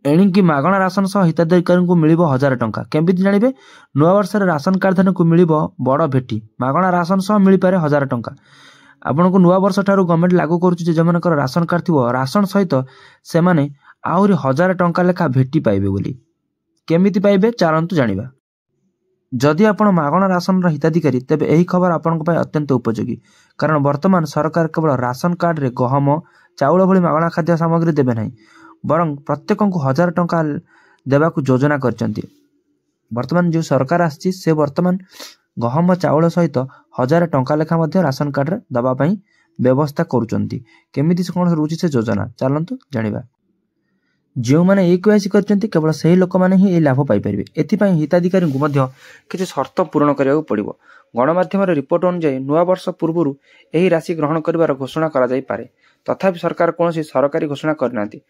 एणिकी मागणा ration सह हिताधिकारी को मिलिबो 1000 टंका। केमिति जानिबे? नुआ वर्ष राशन कार्ड धारक को मिलिबो बड़ भेटी। मागणा राशन सह मिल पारे 1000 टंका। आपन को नुआ वर्ष ठारू गवर्नमेंट लागू करूची जे जमनकर राशन कार्ड थिबो राशन सहित से माने आहुरी 1000 टंका लेखा भेटी पाइबे बोली। केमिति पाइबे चालंतु जानिबा। जदि आपण मागणा राशन हिताधिकारी तेबे एही खबर आपण को अत्यंत उपयोगी, कारण वर्तमान सरकार केवल राशन कार्ड रे गहम चाउल भली मागणा खाद्य सामग्री देबे नहीं, बरं प्रत्येक को 1000 टंका देवाकू योजना करचंती। वर्तमान जो सरकार आछि से वर्तमान गहम चाउल सहित 1000 टंका लेखा मध्य राशन कार्ड रे दबा पई व्यवस्था करूचंती। केमिति कोन रुचि से योजना चालंतु जानिबा। जो माने EKYC करचंती केवल सही लोक माने ही ए लाभ पाई परिबे। एथि पई हिताधिकारी को मध्य किछि शर्त पूर्ण करिया पड़िबो। गणमाध्यम रिपोर्ट अनुसार नुआ वर्ष पूर्व एही राशि ग्रहण करिवार घोषणा करा जाई पारे, तथापि सरकार कोनोसी सरकारी घोषणा करनांती।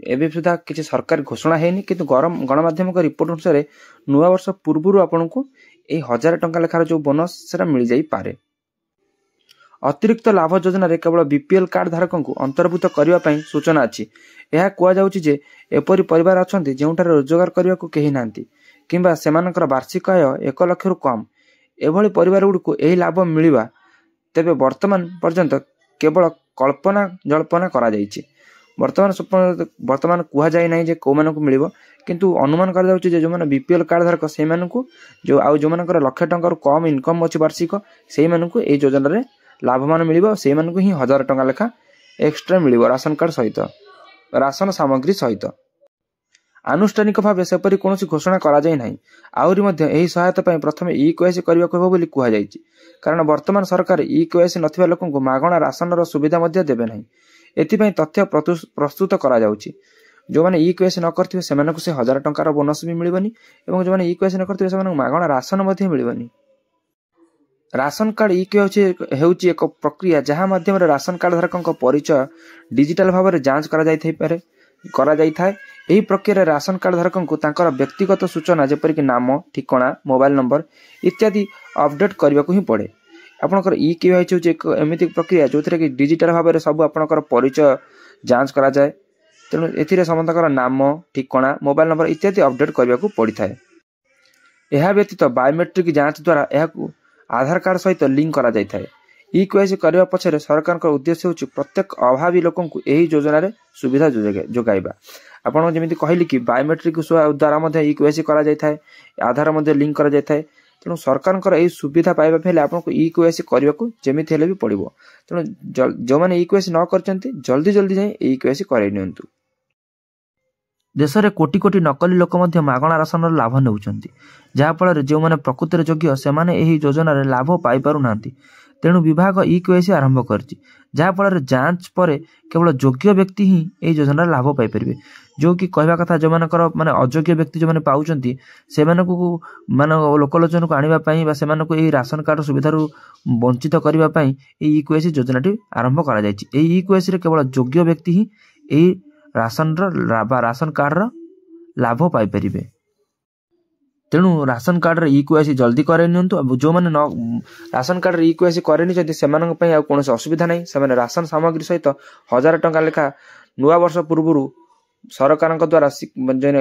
एबे सुधा किछि सरकारी घोषणा हेनी, किंतु गणमाध्यम रिपोर्ट अनुसार नुआ वर्ष पूर्व आपनको ए 1000 टंका लेखार जो बोनस सेरा मिल जाई पारे। अतिरिक्त लाभ योजना रे केवल बीपीएल कार्ड धारक को अंतर्भुक्त करने पई सूचना अछि। यह कुआ जाउछि जे एपरि परिवार अछंती जेउठारे रोजगार करने को केही नांती किंबा सेमानकर वार्षिक आय 1 लाख रु कम, एभली परिवार गुडको एही लाभ मिलिबा तेबे वर्तमान पर्यंत केवल कल्पना जल्पना करा जाइछि। वर्तमान कुआ जाय नै जे को मानको मिलिबो, किंतु अनुमान करा जाउछि जे जो माने बीपीएल कार्ड धारक से मानको जो आउ जो मानकर लाख टंका रु कम इनकम अछि वार्षिक, सेही मानको ए योजना रे लाभमान मिलिबो। से मानको ही 1000 टंका लेखा एक्स्ट्रा मिलिबो राशन कार्ड सहित, राशन सामग्री सहित। आनुष्ठानिक भाव सेपरि कोनोसी घोषणा करा जाय नाही। आउरी मध्ये एही सहायता पई प्रथमे EKYC करिया कहबो बोली कुहा जायछि, कारण वर्तमान सरकार EKYC नथिबा लोकनको मागणा राशन रो सुविधा मध्ये देबे नाही। एथि पई तथ्य प्रस्तुत करा जाउछि। जो माने EKYC न करथिबे सेमानकु से 1000 टंका रो बोनस भी मिलिबनी, एवं जो माने EKYC न करथिबे सेमानकु मागणा राशन मध्ये मिलिबनी। राशन कार्ड EKYC हेउची एक प्रक्रिया जहाँ माध्यम राशन कार्ड धारक परिचय डिजिटल भाव में जांच करा जाइथाय। एही प्रक्रिया राशन कार्ड धारक को तांकर व्यक्तिगत सूचना जेपरिक नाम, ठिकाना, मोबाइल नंबर इत्यादि अपडेट करने को ही पड़े। आपनकर EKYC होची एक एमिति प्रक्रिया जो कि डिजिटल भाव में सब आपनकर परिचय जांच करा जाए। तेणु एथिरे समस्तकर नाम, ठिकाना, मोबाइल नंबर इत्यादि अपडेट करने को पड़ी थाए। यह व्यतीत बायोमेट्रिक जांच द्वारा यह आधार कार्ड सहित लिंक करा जाय थाए। EKYC करबा पछरे सरकार का उद्देश्य होची प्रत्येक अभावी लोकंकु एही योजना रे सुविधा जोगाइबा। आपण जेमिति कहली कि बायोमेट्रिक द्वारा मध्ये EKYC करा जाय थाए, आधार मध्ये लिंक करा जाय थाए। तेणु सरकार कर एही सुविधा पाइबा फेले आपनको EKYC करबा को जेमिति हेले भी पड़िबो। तेणु जो माने EKYC न करचंती जल्दी जाय EKYC करै नियंतु। देश में कोटी कोटी नकली लोक मध्य मागणा राशन लाभ नेउछंती, जहा फल जो माने प्रकृतिर योग्य से माने एही योजना रे लाभ पाई पारु नांती। तेणु विभाग EKYC आरंभ करछि, जहा फल जांच पर केवल योग्य व्यक्ति ही एही योजना रे लाभ पाई परिबे। जो कि कहवा कथा जो मानकर माने अयोग्य व्यक्ति जो माने पाउचंती से मानकु माने लोकलोचन को आनिबा पई बा से मानकु एही राशन कार्ड सुविधा रु वंचित करिबा पई एही EKYC योजनाटी आरंभ करा जायछि। एही EKYC रे केवल योग्य व्यक्ति ही एही राशन कार्ड लाभ पाई परिबे। तेणु राशन कार्ड EKYC जल्दी करे नियंतु। जो माने राशन कार्ड EKYC करेनि जदि सेमानक पई आ कोनोसी असुविधा नै, सेमाने राशन सामग्री सहित 1000 टंका लेखा नुआ वर्ष पूर्व सरकारक द्वारा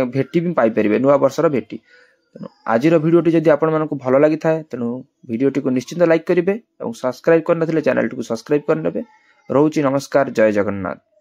भेटी भी पाई परिबे, नुआ वर्षर भेटी। तेणु आजिर भिडियोटी जदि आपण मानकु भलो लागि थाए तेणु भिडियोटी को निश्चित लाइक करिवे और सब्सक्राइब करनथिले चैनल को सब्सक्राइब करनेबे। रहउची नमस्कार, जय जगन्नाथ।